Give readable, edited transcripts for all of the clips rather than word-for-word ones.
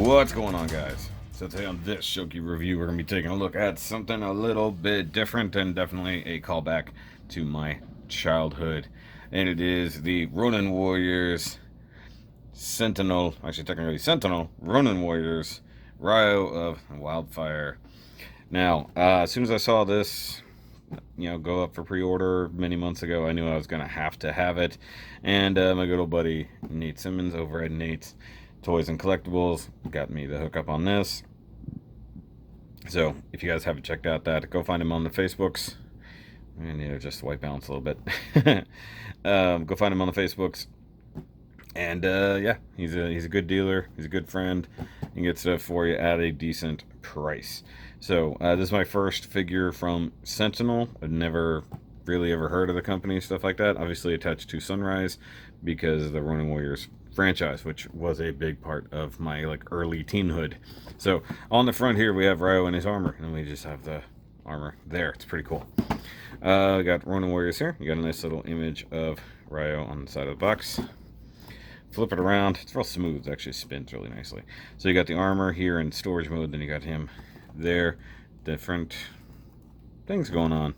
What's going on, guys? So today on this Shoky review, we're going to be taking a look at something a little bit different and definitely a callback to my childhood. And it is the Ronin Warriors Sentinel, actually technically Sentinel, Ronin Warriors, Ryo of Wildfire. Now, as soon as I saw this, go up for pre-order many months ago, I knew I was going to have it. And my good old buddy Nate Simmons over at Nate's Toys and Collectibles got me the hookup on this. So if you guys haven't checked out that, go find him on the Facebooks. I need to just white balance a little bit. Go find him on the Facebooks. And yeah, he's a good dealer. He's a good friend. He can get stuff for you at a decent price. So this is my first figure from Sentinel. I've never really ever heard of the company, stuff like that. Obviously attached to Sunrise because of the Ronin Warriors franchise, which was a big part of my early teenhood. So on the front here we have Ryo in his armor, and we just have the armor there. It's pretty cool. We got Ronin Warriors here. You got a nice little image of Ryo on the side of the box. Flip it around. It's real smooth. It actually spins really nicely. So you got the armor here in storage mode. Then you got him there. Different things going on.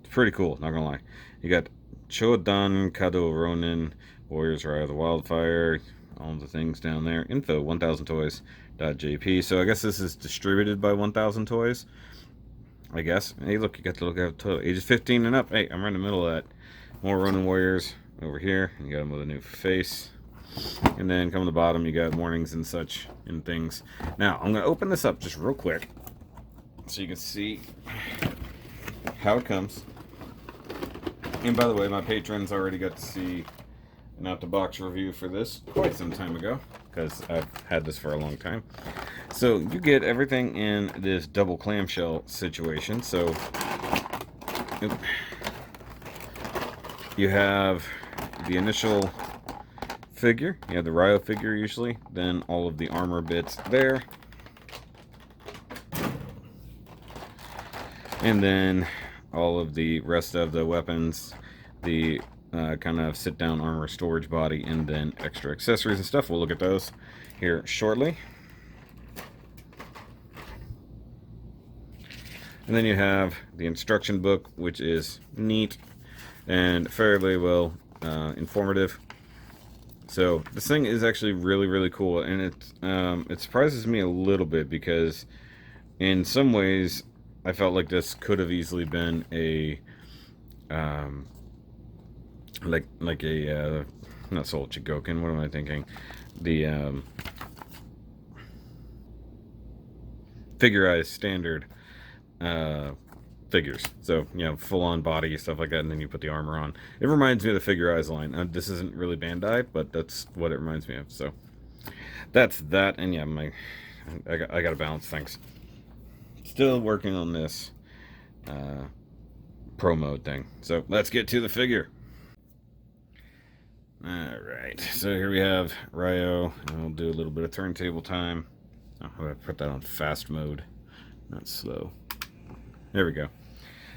It's pretty cool, not gonna lie. You got Chodan Kado Ronin Warriors Ryo of the Wildfire. All the things down there. Info 1000toys.jp. So I guess this is distributed by 1000 Toys. I guess. Hey, look, you got to look at total ages 15 and up. Hey, I'm right in the middle of that. More Ronin Warriors over here. You got them with a new face. And then come to the bottom, you got warnings and such and things. Now, I'm going to open this up just real quick so you can see how it comes. And by the way, my patrons already got to see an out-the-box review for this quite some time ago, because I've had this for a long time. So you get everything in this double clamshell situation. So you have the initial figure, you have the Ryo figure usually, then all of the armor bits there, and then all of the rest of the weapons, the kind of sit-down armor storage body, and then extra accessories and stuff. We'll look at those here shortly. And then you have the instruction book, which is neat and fairly well informative. So this thing is actually really cool, and it surprises me a little bit because in some ways I felt like this could have easily been a like a not Soul Chigoken. What am I thinking? The figurized standard figures. So, full-on body, stuff like that, and then you put the armor on. It reminds me of the Figure Eyes line. This isn't really Bandai, but that's what it reminds me of. So, that's that, and yeah, I gotta balance things. Still working on this pro mode thing. So, let's get to the figure. Alright, so here we have Ryo, and we'll do a little bit of turntable time. Oh, I'm gonna put that on fast mode, not slow. There we go.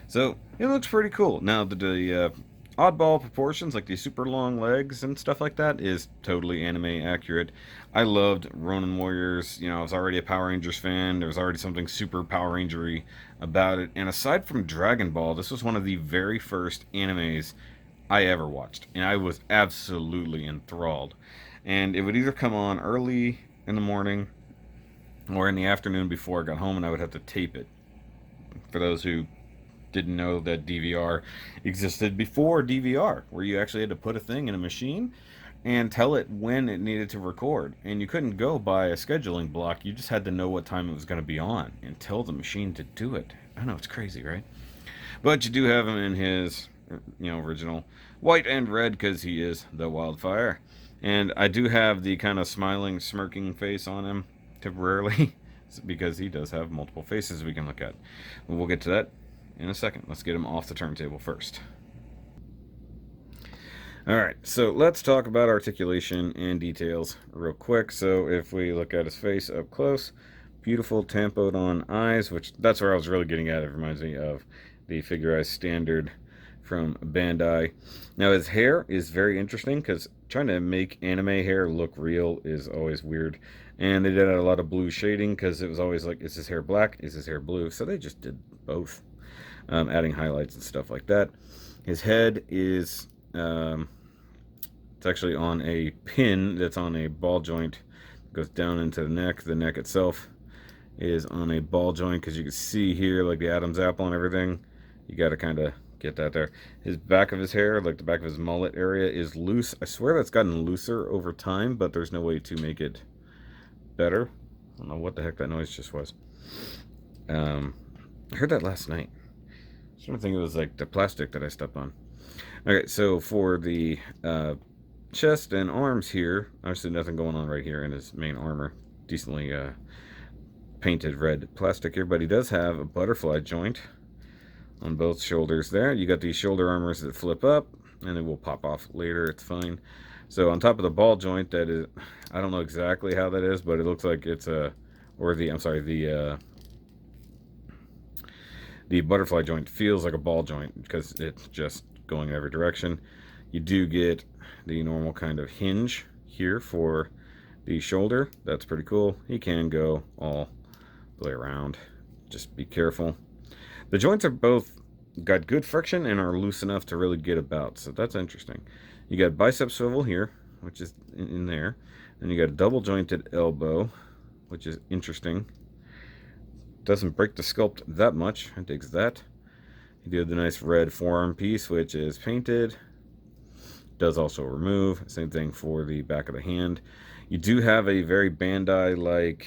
So it looks pretty cool. Now the oddball proportions, like the super long legs and stuff like that, is totally anime accurate. I loved Ronin Warriors. I was already a Power Rangers fan. There was already something super Power Ranger-y about it. And aside from Dragon Ball, this was one of the very first animes I ever watched, and I was absolutely enthralled. And it would either come on early in the morning or in the afternoon before I got home, and I would have to tape it. For those who didn't know that DVR existed before DVR, where you actually had to put a thing in a machine and tell it when it needed to record. And you couldn't go by a scheduling block. You just had to know what time it was going to be on and tell the machine to do it. I know, it's crazy, right? But you do have him in his, original white and red, because he is the Wildfire. And I do have the kind of smiling, smirking face on him temporarily, because he does have multiple faces we can look at. We'll get to that in a second. Let's get him off the turntable first. Alright, so let's talk about articulation and details real quick. So if we look at his face up close, beautiful tampoed on eyes, which that's where I was really getting at. It reminds me of the Figurized Standard from Bandai. Now his hair is very interesting, because trying to make anime hair look real is always weird. And they did a lot of blue shading because it was always like, is his hair black? Is his hair blue? So they just did both, adding highlights and stuff like that. His head is, it's actually on a pin that's on a ball joint. It goes down into the neck. The neck itself is on a ball joint because you can see here, like the Adam's apple and everything. You got to kind of get that there. His back of his hair, like the back of his mullet area, is loose. I swear that's gotten looser over time, but there's no way to make it better. I don't know what the heck that noise just was. I heard that last night. I don't think it was like the plastic that I stepped on. Okay, so for the chest and arms here, obviously nothing going on right here in his main armor. Decently painted red plastic here, but he does have a butterfly joint on both shoulders there. You got these shoulder armors that flip up, and they will pop off later. It's fine. So on top of the ball joint, that is, I don't know exactly how that is, but it looks like it's a, or the, I'm sorry, the butterfly joint feels like a ball joint because it's just going in every direction. You do get the normal kind of hinge here for the shoulder. That's pretty cool. He can go all the way around. Just be careful. The joints are both got good friction and are loose enough to really get about, so that's interesting. You got bicep swivel here, which is in there. Then you got a double jointed elbow, which is interesting. Doesn't break the sculpt that much. It digs that. You do have the nice red forearm piece, which is painted. Does also remove. Same thing for the back of the hand. You do have a very Bandai-like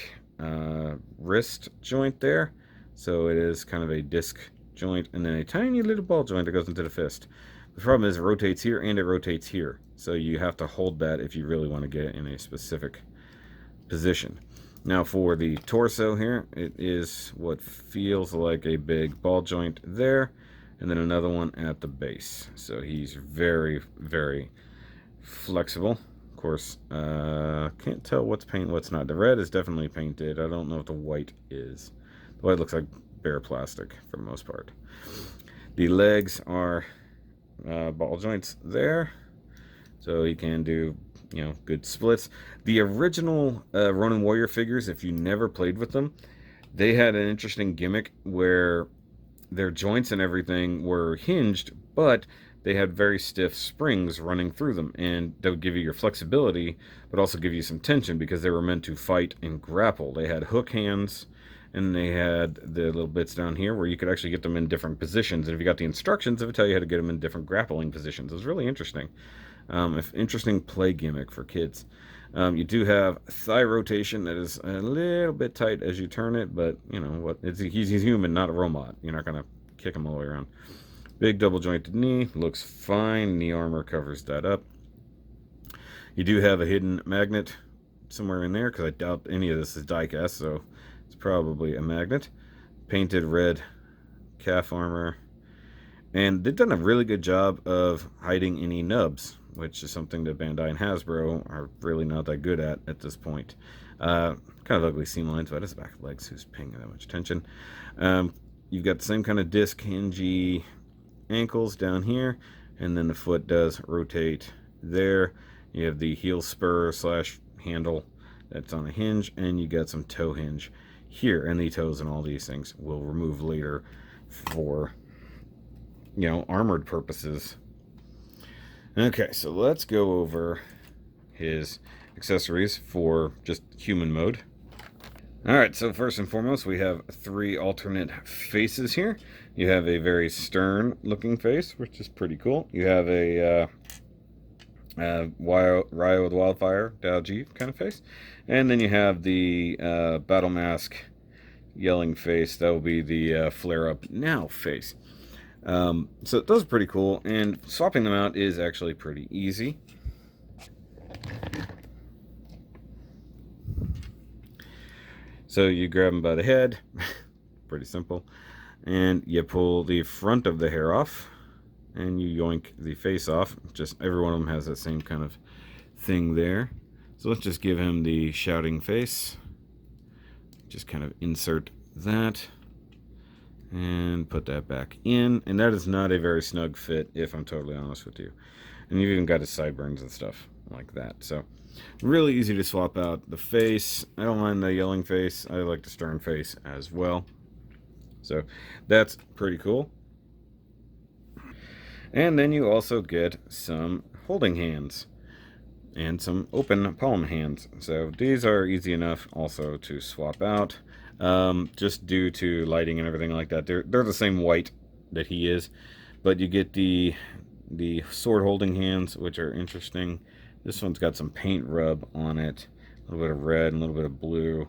wrist joint there. So it is kind of a disc joint and then a tiny little ball joint that goes into the fist. The problem is it rotates here and it rotates here. So you have to hold that if you really want to get it in a specific position. Now for the torso here, it is what feels like a big ball joint there, and then another one at the base. So he's very, very flexible. Of course, can't tell what's painted, what's not. The red is definitely painted. I don't know if the white is. The white looks like bare plastic for the most part. The legs are ball joints there, so he can do, you know, good splits. The original Ronin Warrior figures, if you never played with them, they had an interesting gimmick where their joints and everything were hinged, but they had very stiff springs running through them, and that would give you your flexibility, but also give you some tension because they were meant to fight and grapple. They had hook hands, and they had the little bits down here where you could actually get them in different positions. And if you got the instructions, it would tell you how to get them in different grappling positions. It was really interesting. Interesting play gimmick for kids. You do have thigh rotation that is a little bit tight as you turn it, but you know what? He's human, not a robot. You're not gonna kick him all the way around. Big double jointed knee, looks fine. Knee armor covers that up. You do have a hidden magnet somewhere in there because I doubt any of this is die cast, so it's probably a magnet. Painted red calf armor, and they've done a really good job of hiding any nubs, which is something that Bandai and Hasbro are really not that good at this point. Kind of ugly seam lines, but his back legs, who's paying that much attention. You've got the same kind of disc hingy ankles down here, and then the foot does rotate there. You have the heel spur slash handle that's on a hinge, and you got some toe hinge here, and the toes and all these things we'll remove later for, you know, armored purposes. Okay, so let's go over his accessories for just human mode. Alright, so first and foremost, we have 3 alternate faces here. You have a very stern looking face, which is pretty cool. You have a Ryo of Wildfire, Daoji kind of face. And then you have the Battle Mask yelling face. That will be the Flare Up Now face. So those are pretty cool, and swapping them out is actually pretty easy. So you grab them by the head, pretty simple, and you pull the front of the hair off, and you yoink the face off. Just every one of them has that same kind of thing there. So let's just give him the shouting face. Just kind of insert that and put that back in, and that is not a very snug fit, if I'm totally honest with you. And you've even got his sideburns and stuff like that. So really easy to swap out. The face, I don't mind the yelling face. I like the stern face as well. So that's pretty cool. And then you also get some holding hands and some open palm hands. So these are easy enough also to swap out, just due to lighting and everything like that. They're the same white that he is, but you get the sword holding hands, which are interesting. This one's got some paint rub on it, a little bit of red and a little bit of blue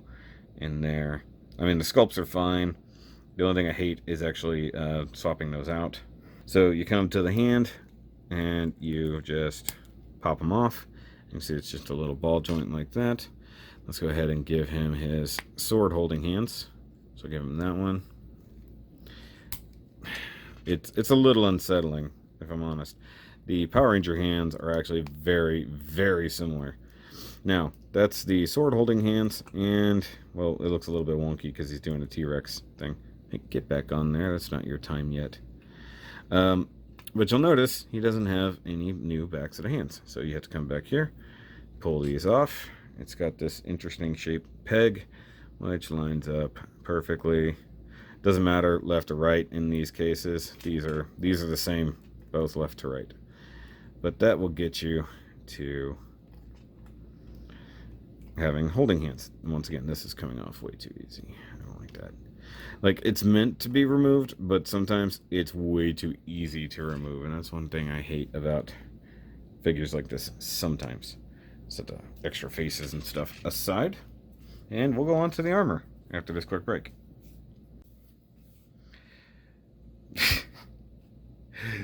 in there. I mean, the sculpts are fine. The only thing I hate is actually swapping those out. So you come to the hand and you just pop them off. You can see it's just a little ball joint like that. Let's go ahead and give him his sword holding hands. So give him that one. It's a little unsettling, if I'm honest. The Power Ranger hands are actually very, very similar. Now, that's the sword holding hands, and, well, it looks a little bit wonky because he's doing a T-Rex thing. Hey, get back on there. That's not your time yet. But you'll notice he doesn't have any new backs of the hands. So you have to come back here, pull these off. It's got this interesting shaped peg, which lines up perfectly. Doesn't matter left or right in these cases. These are the same, both left to right. But that will get you to having holding hands. And once again, this is coming off way too easy. I don't like that. Like, it's meant to be removed, but sometimes it's way too easy to remove. And that's one thing I hate about figures like this sometimes. Set the extra faces and stuff aside. And we'll go on to the armor after this quick break.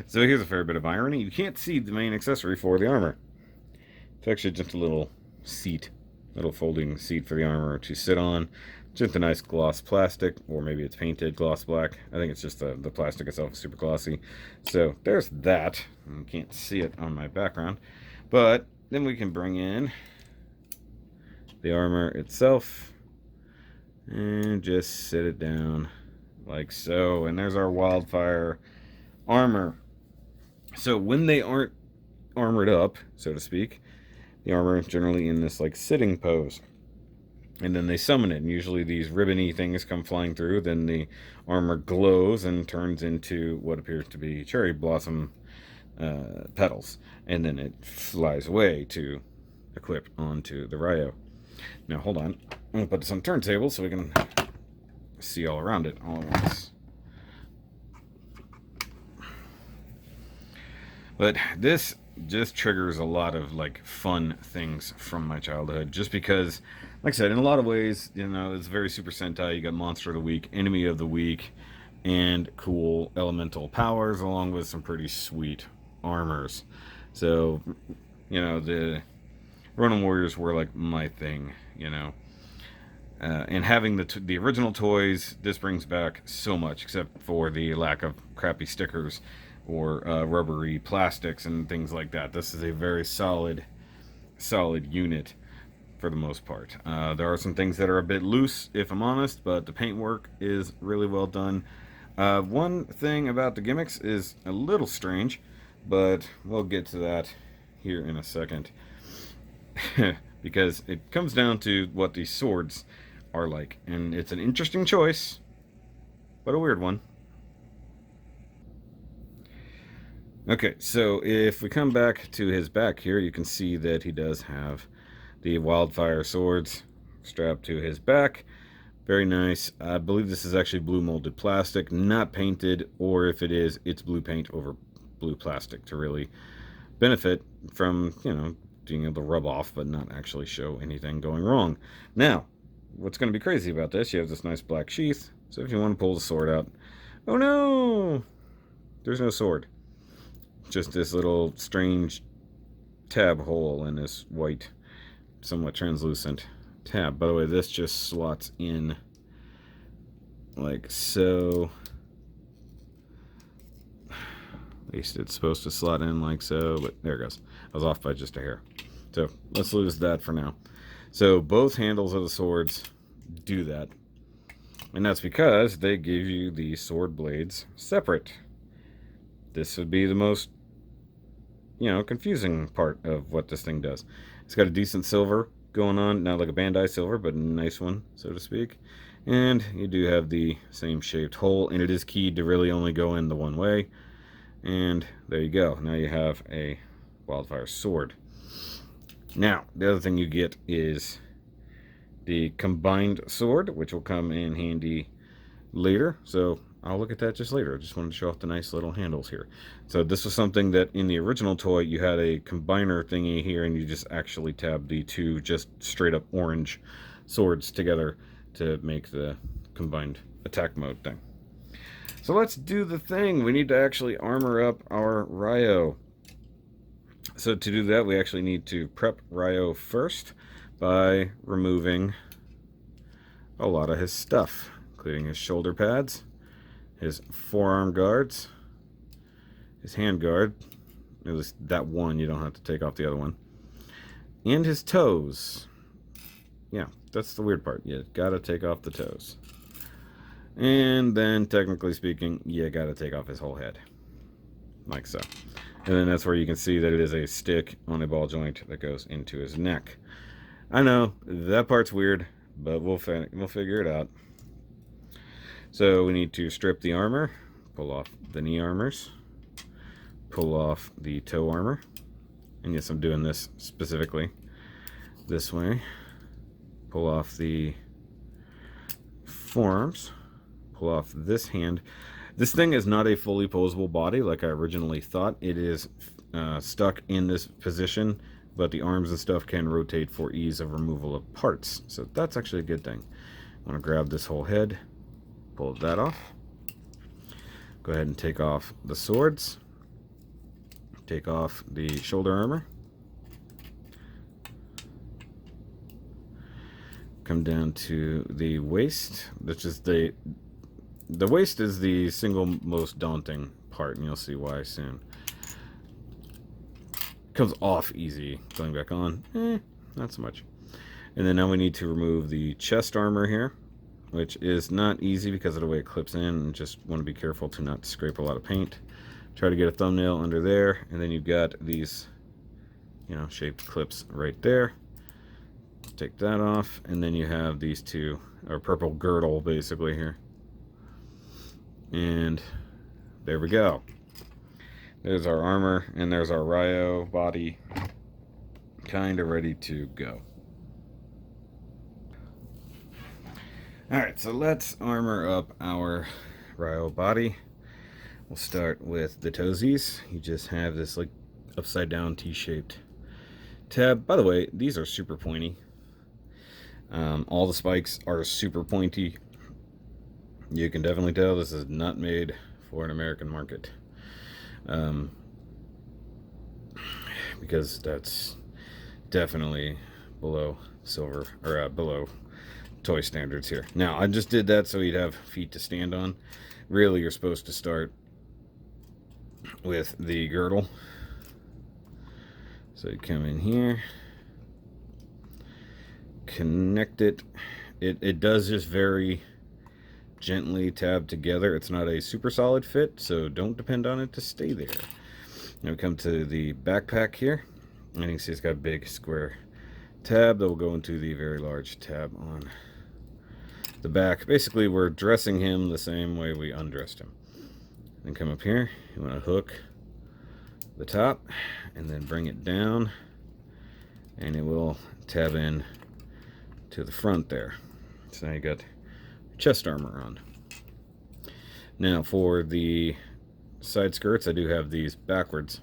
So here's a fair bit of irony. You can't see the main accessory for the armor. It's actually just a little seat, little folding seat for the armor to sit on. Just a nice gloss plastic, or maybe it's painted gloss black. I think it's just the plastic itself is super glossy. So there's that. You can't see it on my background. But then we can bring in the armor itself and just sit it down like so. And there's our Wildfire armor. So when they aren't armored up, so to speak, the armor is generally in this like sitting pose. And then they summon it, and usually these ribbony things come flying through. Then the armor glows and turns into what appears to be cherry blossom petals. And then it flies away to equip onto the Ryo. Now, hold on. I'm going to put this on turntable so we can see all around it all at once. But this just triggers a lot of like fun things from my childhood, just because, like I said, in a lot of ways, you know, it's very Super Sentai. You got Monster of the Week, Enemy of the Week, and cool elemental powers, along with some pretty sweet armors. So, you know, the Ronin Warriors were like my thing, you know. And having the original toys, this brings back so much, except for the lack of crappy stickers or rubbery plastics and things like that. This is a very solid unit for the most part. There are some things that are a bit loose, if I'm honest, but the paintwork is really well done. One thing about the gimmicks is a little strange, but we'll get to that here in a second. Because it comes down to what these swords are like. And it's an interesting choice, but a weird one. Okay, so if we come back to his back here, you can see that he does have the Wildfire swords strapped to his back. Very nice. I believe this is actually blue molded plastic, not painted, or if it is, it's blue paint over blue plastic to really benefit from, you know, being able to rub off but not actually show anything going wrong. Now, what's going to be crazy about this, you have this nice black sheath, so if you want to pull the sword out, oh no! There's no sword. Just this little strange tab hole in this white, somewhat translucent tab. By the way, this just slots in like so. At least it's supposed to slot in like so, but there it goes. I was off by just a hair. So let's lose that for now. So both handles of the swords do that. And that's because they give you the sword blades separate. This would be the most you know, confusing part of what this thing does. It's got a decent silver going on, not like a Bandai silver, but a nice one, so to speak. And you do have the same shaped hole, and it is keyed to really only go in the one way. And there you go. Now you have a Wildfire sword. Now, the other thing you get is the combined sword, which will come in handy later. So I'll look at that just later. I just wanted to show off the nice little handles here. So this was something that in the original toy, you had a combiner thingy here, and you just actually tabbed the two just straight up orange swords together to make the combined attack mode thing. So let's do the thing. We need to actually armor up our Ryo. So to do that, we actually need to prep Ryo first by removing a lot of his stuff, including his shoulder pads, his forearm guards, his hand guard, at least that one, you don't have to take off the other one, and his toes. Yeah, that's the weird part. You gotta take off the toes. And then, technically speaking, you gotta take off his whole head. Like so. And then that's where you can see that it is a stick on a ball joint that goes into his neck. I know, that part's weird, but we'll figure it out. So we need to strip the armor, pull off the knee armors, pull off the toe armor. And yes, I'm doing this specifically this way. Pull off the forearms, pull off this hand. This thing is not a fully posable body like I originally thought. It is stuck in this position, but the arms and stuff can rotate for ease of removal of parts. So that's actually a good thing. I want to grab this whole head, pull that off. Go ahead and take off the swords. Take off the shoulder armor. Come down to the waist, which is the waist is the single most daunting part, and you'll see why soon. Comes off easy. Going back on, not so much. And then now we need to remove the chest armor here, which is not easy because of the way it clips in, and just want to be careful to not scrape a lot of paint. Try to get a thumbnail under there, and then you've got these, you know, shaped clips right there. Take that off, and then you have these two, or purple girdle basically here. And there we go. There's our armor, and there's our Ryo body, kind of ready to go. Alright, so let's armor up our Ryo body. We'll start with the toesies. You just have this like upside down T-shaped tab. By the way, these are super pointy. All the spikes are super pointy. You can definitely tell this is not made for an American market. Because that's definitely below silver, or below toy standards here. Now, I just did that so you'd have feet to stand on. Really, you're supposed to start with the girdle. So you come in here, connect it. It does just very gently tab together. It's not a super solid fit, so don't depend on it to stay there. Now we come to the backpack here, and you can see it's got a big square tab that will go into the very large tab on the back. Basically, we're dressing him the same way we undressed him. Then come up here, you want to hook the top, and then bring it down, and it will tab in to the front there. So now you got chest armor on. Now for the side skirts, I do have these backwards.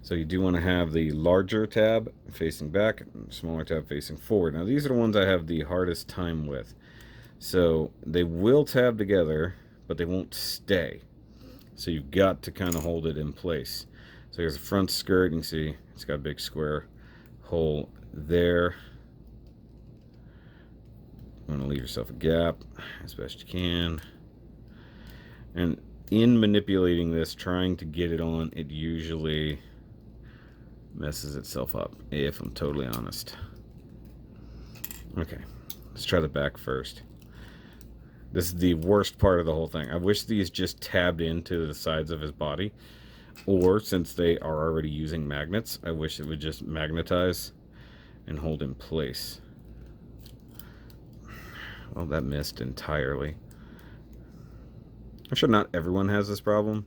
So you do want to have the larger tab facing back, smaller tab facing forward. Now these are the ones I have the hardest time with. So they will tab together, but they won't stay. So you've got to kind of hold it in place. So here's a front skirt. You can see it's got a big square hole there. You want to leave yourself a gap as best you can. And in manipulating this, trying to get it on, it usually messes itself up, if I'm totally honest. Okay, let's try the back first. This is the worst part of the whole thing. I wish these just tabbed into the sides of his body. Or, since they are already using magnets, I wish it would just magnetize and hold in place. Well, that missed entirely. I'm sure not everyone has this problem,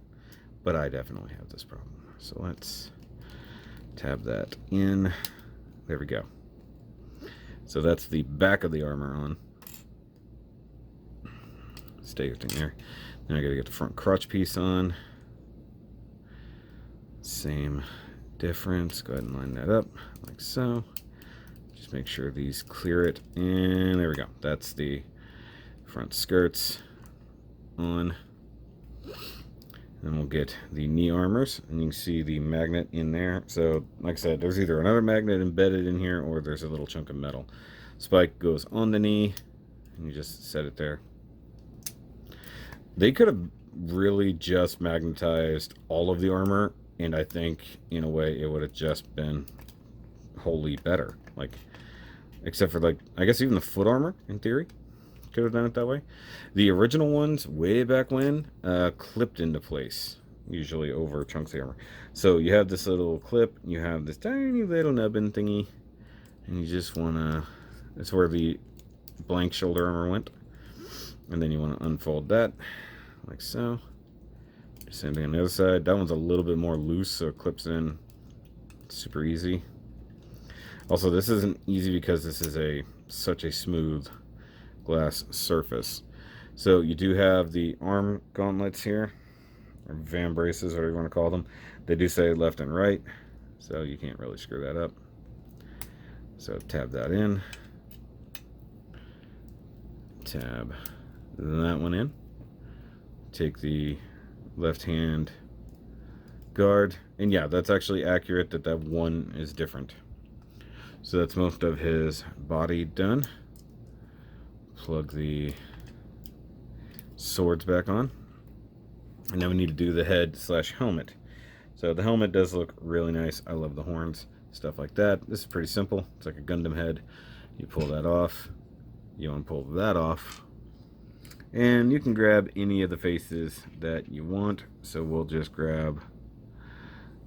but I definitely have this problem. So let's tab that in. There we go. So that's the back of the armor on. Stay everything there. Now I gotta get the front crotch piece on. Same difference. Go ahead and line that up like so. Just make sure these clear it. And there we go. That's the front skirts on. Then we'll get the knee armors, and you can see the magnet in there. So, like I said, there's either another magnet embedded in here, or there's a little chunk of metal. Spike goes on the knee, and you just set it there. They could have really just magnetized all of the armor, and I think, in a way, it would have just been wholly better. Like, except for, like, I guess even the foot armor, in theory, could have done it that way. The original ones, way back when, clipped into place, usually over chunks of armor. So you have this little clip, you have this tiny little nubbin thingy, and you just want to, that's where the blank shoulder armor went. And then you want to unfold that, like so. Same thing on the other side. That one's a little bit more loose, so it clips in super easy. Also, this isn't easy because this is such a smooth glass surface. So you do have the arm gauntlets here, or van braces, whatever you want to call them. They do say left and right, so you can't really screw that up. So tab that in, tab that one in, take the left hand guard, and yeah, that's actually accurate that that one is different. So that's most of his body done. Plug the swords back on, and now we need to do the head / helmet. So the helmet does look really nice. I love the horns, stuff like that. This is pretty simple. It's like a Gundam head. You pull that off, you unpull that off, and you can grab any of the faces that you want. So we'll just grab,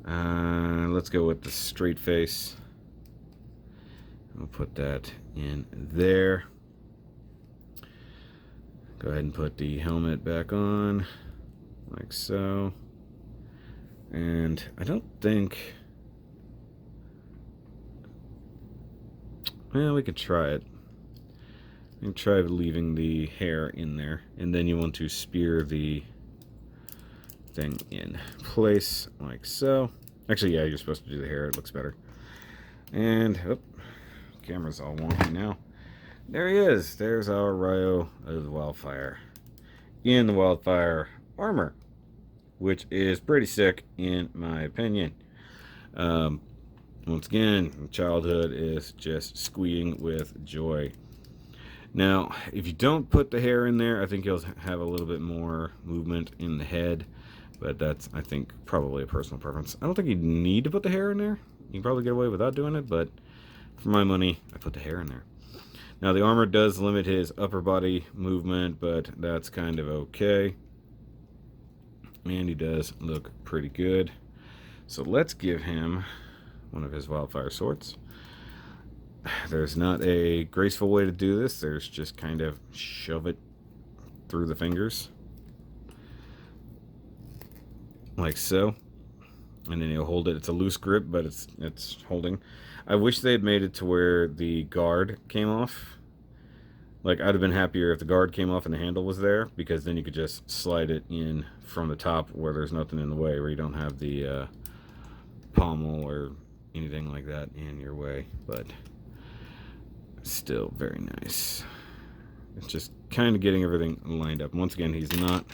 let's go with the straight face. We'll put that in there. Go ahead and put the helmet back on, like so. And I don't think, well, we could try it. We can try leaving the hair in there, and then you want to spear the thing in place, like so. Actually, yeah, you're supposed to do the hair. It looks better. And, oh, camera's all wonky now. There he is. There's our Ryo of Wildfire in the Wildfire armor, which is pretty sick in my opinion. Once again, childhood is just squealing with joy. Now, if you don't put the hair in there, I think you'll have a little bit more movement in the head, but that's, I think, probably a personal preference. I don't think you need to put the hair in there. You can probably get away without doing it, but for my money, I put the hair in there. Now, the armor does limit his upper body movement, but that's kind of okay. And he does look pretty good. So let's give him one of his Wildfire swords. There's not a graceful way to do this. There's just kind of shove it through the fingers. Like so. And then you'll hold it. It's a loose grip, but it's holding. I wish they had made it to where the guard came off. Like, I'd have been happier if the guard came off and the handle was there, because then you could just slide it in from the top where there's nothing in the way, where you don't have the pommel or anything like that in your way. But still very nice. It's just kind of getting everything lined up. Once again, he's not...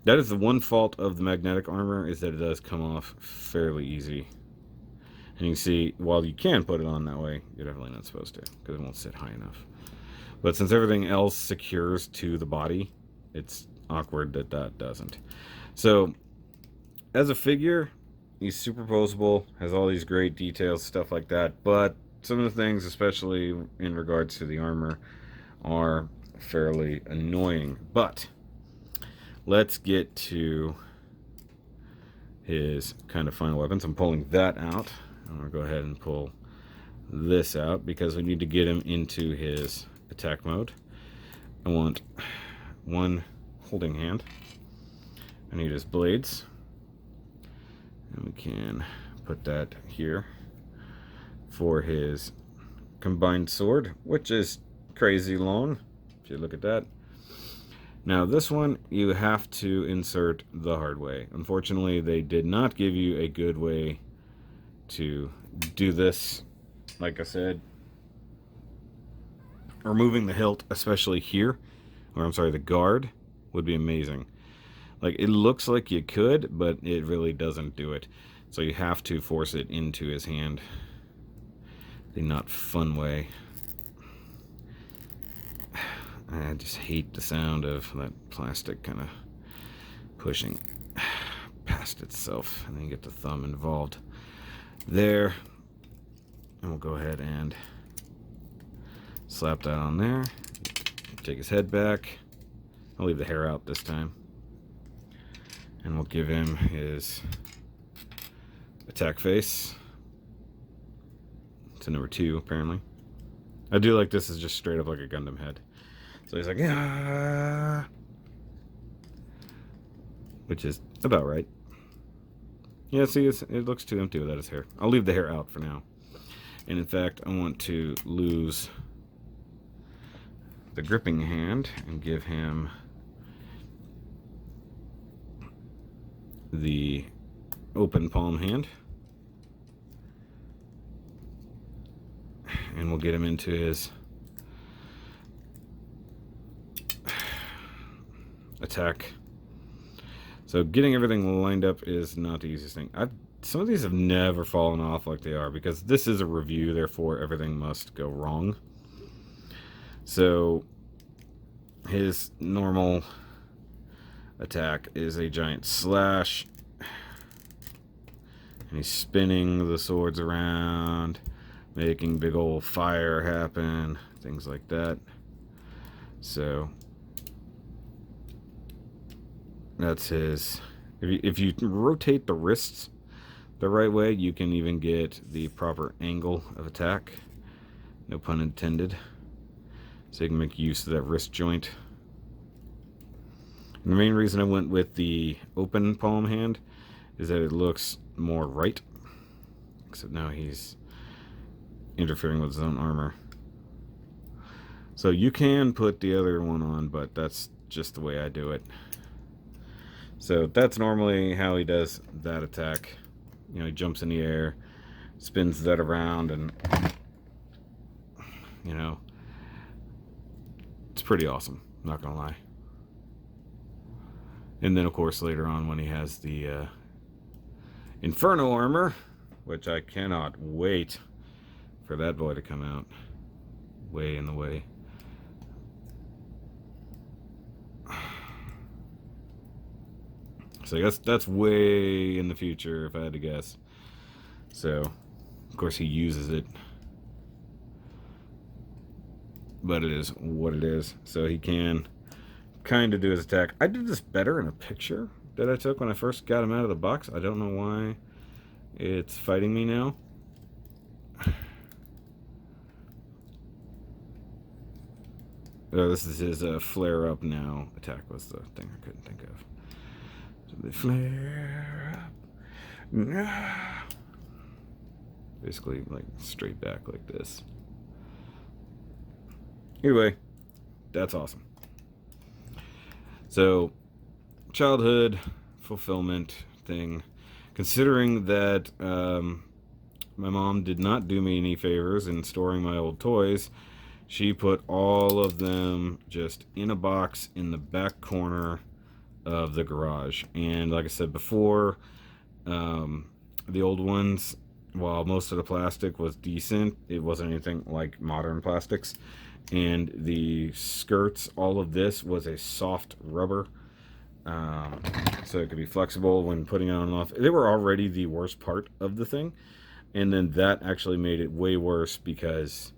That is the one fault of the magnetic armor, is that it does come off fairly easy. And you can see, while you can put it on that way, you're definitely not supposed to, because it won't sit high enough. But since everything else secures to the body, it's awkward that that doesn't. So, as a figure, he's superposable, has all these great details, stuff like that, but some of the things, especially in regards to the armor, are fairly annoying. But let's get to his kind of final weapons. I'm pulling that out. I'm going to go ahead and pull this out because we need to get him into his attack mode. I want one holding hand. I need his blades. And we can put that here for his combined sword, which is crazy long, if you look at that. Now this one you have to insert the hard way. Unfortunately, they did not give you a good way to do this. Like I said, removing the hilt, especially here, or I'm sorry, the guard, would be amazing. Like, it looks like you could, but it really doesn't do it. So you have to force it into his hand. The not fun way. I just hate the sound of that plastic kind of pushing past itself, and then you get the thumb involved there. And we'll go ahead and slap that on there. Take his head back. I'll leave the hair out this time. And we'll give him his attack face. It's a number 2, apparently. I do like this is just straight up like a Gundam head. So he's like, yeah, which is about right. Yeah, see, it looks too empty without his hair. I'll leave the hair out for now. And in fact, I want to lose the gripping hand and give him the open palm hand. And we'll get him into his attack. So getting everything lined up is not the easiest thing. Some of these have never fallen off like they are, because this is a review, therefore everything must go wrong. So his normal attack is a giant slash, and he's spinning the swords around, making big old fire happen, things like that. So that's his. If you rotate the wrists the right way, you can even get the proper angle of attack. No pun intended. So you can make use of that wrist joint. And the main reason I went with the open palm hand is that it looks more right. Except now he's interfering with his own armor. So you can put the other one on, but that's just the way I do it. So that's normally how he does that attack. You know, he jumps in the air, spins that around, and, you know, it's pretty awesome, not gonna lie. And then, of course, later on when he has the Inferno armor, which I cannot wait for that boy to come out. Way in the way. So I guess that's way in the future, if I had to guess. So, of course, he uses it. But it is what it is. So he can kind of do his attack. I did this better in a picture that I took when I first got him out of the box. I don't know why it's fighting me now. Oh, this is his flare up now attack was the thing I couldn't think of. So they flare up. Basically, like straight back like this. Anyway, that's awesome. So, childhood fulfillment thing. Considering that my mom did not do me any favors in storing my old toys, she put all of them just in a box in the back corner of the garage. And like I said before, the old ones, while most of the plastic was decent, it wasn't anything like modern plastics. And the skirts, all of this was a soft rubber, so it could be flexible when putting it on and off. They were already the worst part of the thing, and then that actually made it way worse because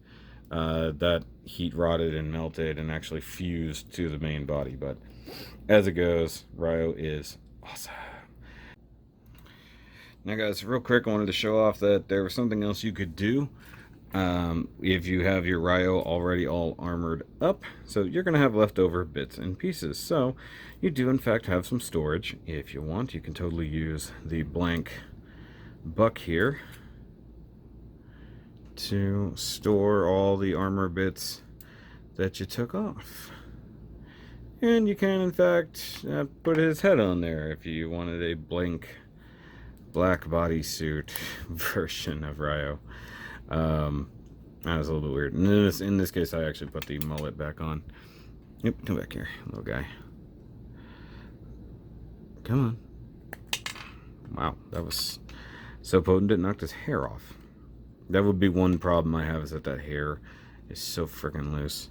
that heat rotted and melted and actually fused to the main body. But as it goes, Ryo is awesome. Now guys, real quick, I wanted to show off that there was something else you could do if you have your Ryo already all armored up. So you're going to have leftover bits and pieces. So you do in fact have some storage. If you want, you can totally use the blank buck here to store all the armor bits that you took off. And you can in fact put his head on there if you wanted a blank black bodysuit version of Ryo. That was a little bit weird. In this case, I actually put the mullet back on. Yep, come back here, little guy. Come on. Wow, that was so potent it knocked his hair off. That would be one problem I have, is that hair is so freaking loose.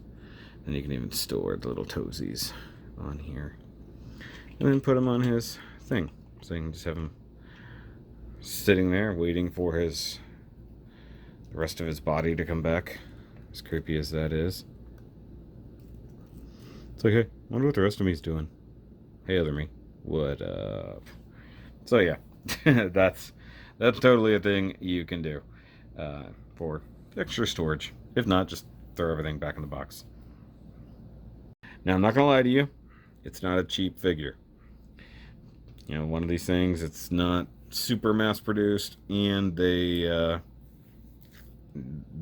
And you can even store the little toesies on here. And then put him on his thing. So you can just have him sitting there waiting for the rest of his body to come back. As creepy as that is. It's like, hey, I wonder what the rest of me's doing. Hey, other me. What up? So yeah, that's totally a thing you can do for extra storage. If not, just throw everything back in the box. Now, I'm not going to lie to you. It's not a cheap figure. You know, one of these things, it's not super mass produced, and they're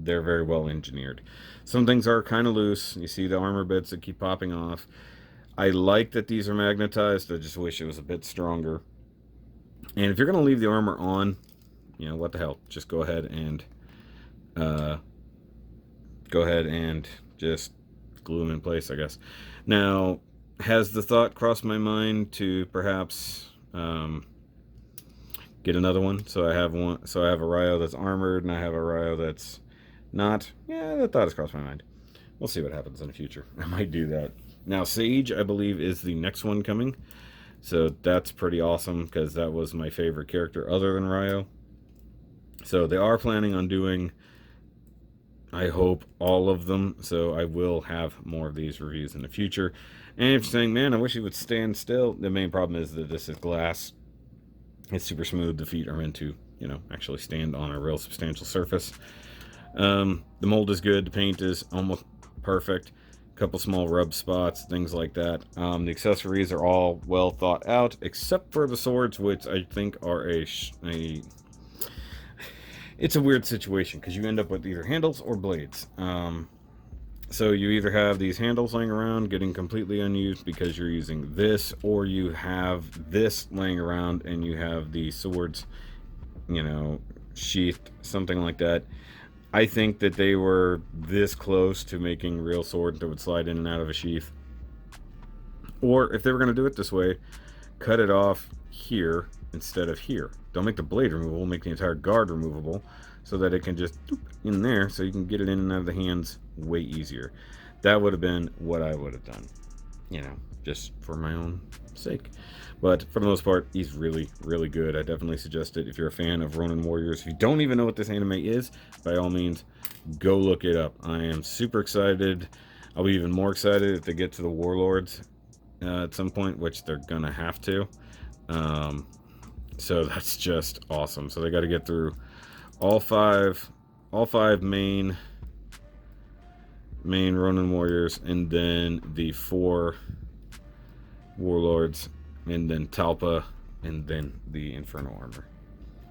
very well engineered. Some things are kind of loose. You see the armor bits that keep popping off. I like that these are magnetized. I just wish it was a bit stronger. And if you're going to leave the armor on, you know, what the hell? Just go ahead and just glue them in place, I guess. Now, has the thought crossed my mind to perhaps get another one? So I have one. So I have a Ryo that's armored, and I have a Ryo that's not. Yeah, that thought has crossed my mind. We'll see what happens in the future. I might do that. Now, Sage, I believe, is the next one coming. So that's pretty awesome, because that was my favorite character other than Ryo. So they are planning on doing, I hope, all of them. So I will have more of these reviews in the future. And if you're saying, man, I wish it would stand still, the main problem is that this is glass. It's super smooth. The feet are meant to, you know, actually stand on a real substantial surface. The mold is good. The paint is almost perfect. A couple small rub spots, things like that. The accessories are all well thought out, except for the swords, which I think are it's a weird situation, because you end up with either handles or blades. So you either have these handles laying around getting completely unused because you're using this, or you have this laying around and you have the swords, you know, sheathed, something like that. I think that they were this close to making real swords that would slide in and out of a sheath. Or if they were going to do it this way, cut it off here instead of here. Don't make the blade removable, make the entire guard removable, so that it can just in there, so you can get it in and out of the hands way easier. That would have been what I would have done, you know, just for my own sake. But for the most part, he's really, really good. I definitely suggest it if you're a fan of Ronin Warriors. If you don't even know what this anime is, by all means, go look it up. I am super excited. I'll be even more excited if they get to the Warlords at some point, which they're gonna have to. So that's just awesome. So they got to get through all five main Ronin Warriors, and then the 4 Warlords, and then Talpa, and then the Infernal Armor.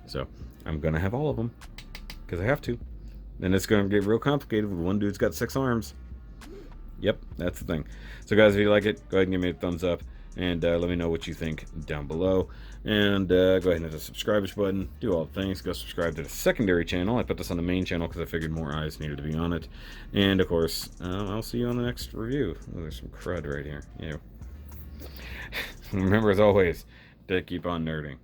So I'm gonna have all of them because I have to. Then it's gonna get real complicated when one dude's got 6 arms. Yep, that's the thing. So guys, if you like it, go ahead and give me a thumbs up, and let me know what you think down below. And go ahead and hit the subscribe button. Do all the things. Go subscribe to the secondary channel. I put this on the main channel because I figured more eyes needed to be on it. And of course, I'll see you on the next review. Oh, there's some crud right here. Yeah. Remember, as always, to keep on nerding.